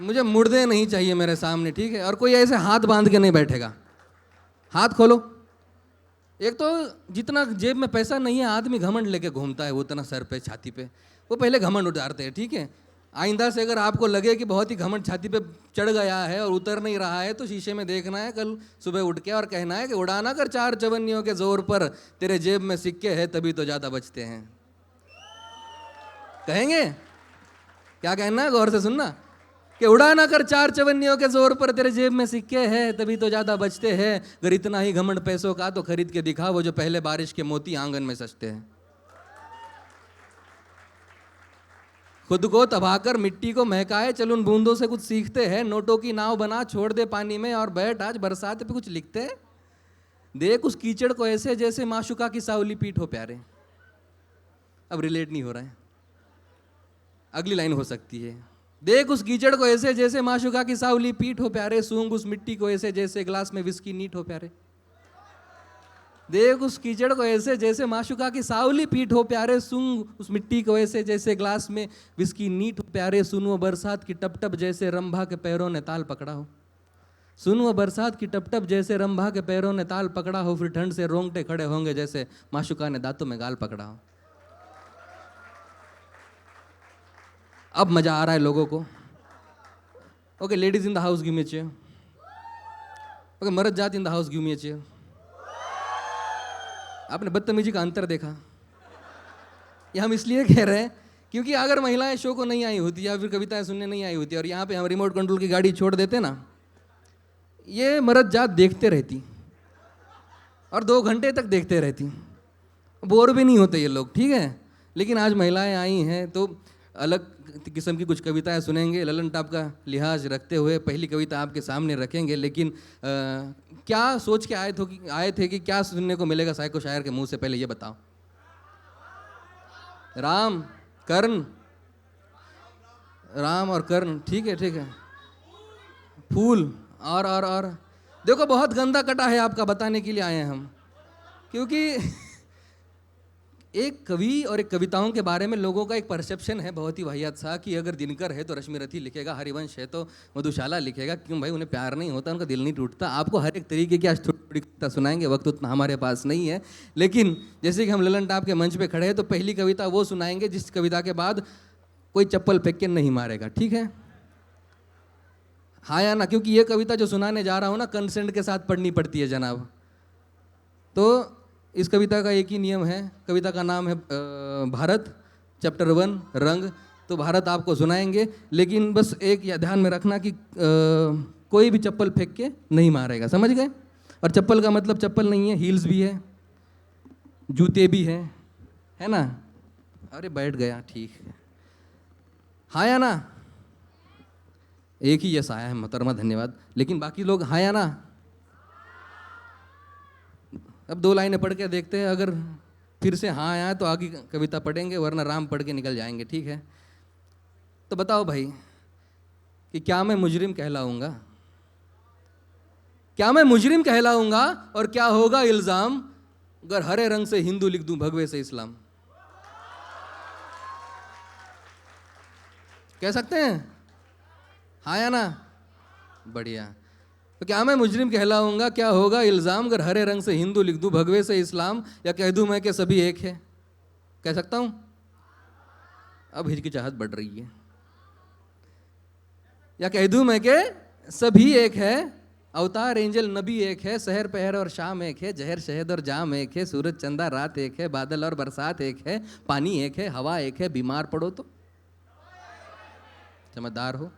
मुझे मुर्दे नहीं चाहिए मेरे सामने, ठीक है। और कोई ऐसे हाथ बांध के नहीं बैठेगा। हाथ खोलो। एक तो जितना जेब में पैसा नहीं है आदमी घमंड लेके घूमता है, वो उतना सर पे छाती पे, वो पहले घमंड उतारते हैं, ठीक है। आइंदा से अगर आपको लगे कि बहुत ही घमंड छाती पे चढ़ गया है और उतर नहीं रहा है, तो शीशे में देखना है कल सुबह उठ के और कहना है कि उड़ाना कर चार चवन्नियों के जोर पर, तेरे जेब में सिक्के हैं तभी तो ज़्यादा बचते हैं। कहेंगे क्या कहना है, गौर से सुनना, कि उड़ाना कर चार चवन्नियों के जोर पर, तेरे जेब में सिक्के हैं तभी तो ज़्यादा बचते हैं। अगर इतना ही घमंड पैसों का तो खरीद के दिखा वो जो पहले बारिश के मोती आंगन में सजते हैं। खुद को तबाहकर मिट्टी को महकाए, चल उन बूंदों से कुछ सीखते हैं। नोटों की नाव बना छोड़ दे पानी में और बैठ आज बरसात पे कुछ लिखते हैं। देख उस कीचड़ को ऐसे जैसे माशुका की सावली पीठ हो प्यारे। अब रिलेट नहीं हो रहा है, अगली लाइन हो सकती है। देख उस कीचड़ को ऐसे जैसे माशुका की सावली पीठ हो प्यारे, सूंघ उस मिट्टी को ऐसे जैसे ग्लास में विस्की नीट हो प्यारे। देख उस कीचड़ को ऐसे जैसे माशुका की सावली पीठ हो प्यारे, सूंघ उस मिट्टी को ऐसे जैसे ग्लास में विस्की नीट हो प्यारे। सुन वो बरसात की टप टप जैसे रंभा के पैरों ने ताल पकड़ा हो। सुन वो बरसात की टप टप जैसे रंभा के पैरों ने ताल पकड़ा हो। फिर ठंड से रोंगटे खड़े होंगे जैसे माशुका ने दांतों में गाल पकड़ा हो। अब मजा आ रहा है लोगों को। Okay, ladies in the house give me a chair. Okay, मर्द जात in the house give me a chair. आपने बदतमीजी का अंतर देखा? ये हम इसलिए कह रहे हैं क्योंकि अगर महिलाएं शो को नहीं आई होती या फिर कविताएं सुनने नहीं आई होती और यहाँ पे हम रिमोट कंट्रोल की गाड़ी छोड़ देते ना, ये मर्द जात देखते रहती और 2 घंटे तक देखते रहती, बोर भी नहीं होते ये लोग, ठीक है। लेकिन आज महिलाएं आई हैं तो अलग किस्म की कुछ कविताएं सुनेंगे, ललन टाप का लिहाज रखते हुए पहली कविता आपके सामने रखेंगे। लेकिन क्या सोच के आए थे कि क्या सुनने को मिलेगा साइको शायर के मुंह से, पहले ये बताओ। राम कर्ण, राम और कर्ण, ठीक है ठीक है। फूल और देखो बहुत गंदा कटा है आपका, बताने के लिए आए हैं हम। क्योंकि एक कवि और एक कविताओं के बारे में लोगों का एक परसेप्शन है बहुत ही वाहियात सा कि अगर दिनकर है तो रश्मि रथी लिखेगा, हरिवंश है तो मधुशाला लिखेगा। क्यों भाई, उन्हें प्यार नहीं होता, उनका दिल नहीं टूटता। आपको हर एक तरीके की आज थोड़ी कविता सुनाएंगे, वक्त उतना हमारे पास नहीं है। लेकिन जैसे कि हम ललन टाप के मंच पे खड़े हैं तो पहली कविता वो सुनाएंगे जिस कविता के बाद कोई चप्पल फेंक के नहीं मारेगा, ठीक है। हाँ या ना? क्योंकि ये कविता जो सुनाने जा रहा हूँ ना, कंसेंट के साथ पढ़नी पड़ती है जनाब। तो इस कविता का एक ही नियम है। कविता का नाम है भारत, चैप्टर 1 रंग। तो भारत आपको सुनाएंगे, लेकिन बस एक या ध्यान में रखना कि कोई भी चप्पल फेंक के नहीं मारेगा, समझ गए। और चप्पल का मतलब चप्पल नहीं है, हील्स भी है, जूते भी है ना। अरे बैठ गया, ठीक है। हाँ या ना? एक ही यस आया है मोहतरमा, धन्यवाद। लेकिन बाकी लोग हाँ या ना? अब 2 लाइनें पढ़ के देखते हैं, अगर फिर से हाँ आया तो आगे कविता पढ़ेंगे, वरना राम पढ़ के निकल जाएंगे, ठीक है। तो बताओ भाई कि क्या मैं मुजरिम कहलाऊंगा? क्या मैं मुजरिम कहलाऊंगा और क्या होगा इल्जाम अगर हरे रंग से हिंदू लिख दूं भगवे से इस्लाम? कह सकते हैं हाँ या ना? बढ़िया। तो क्या मैं मुजरिम कहलाऊंगा, क्या होगा इल्ज़ाम अगर हरे रंग से हिंदू लिख दूं भगवे से इस्लाम, या कह दूं मैं कि सभी एक है? कह सकता हूं? अब हिचकिचाहट बढ़ रही है। या कह दूं मैं कि सभी एक है, अवतार एंजल नबी एक है, शहर पहर और शाम एक है, जहर शहद और जाम एक है, सूरज चंदा रात एक है, बादल और बरसात एक है, पानी एक है, हवा एक है, बीमार पड़ो तो समझदार हो।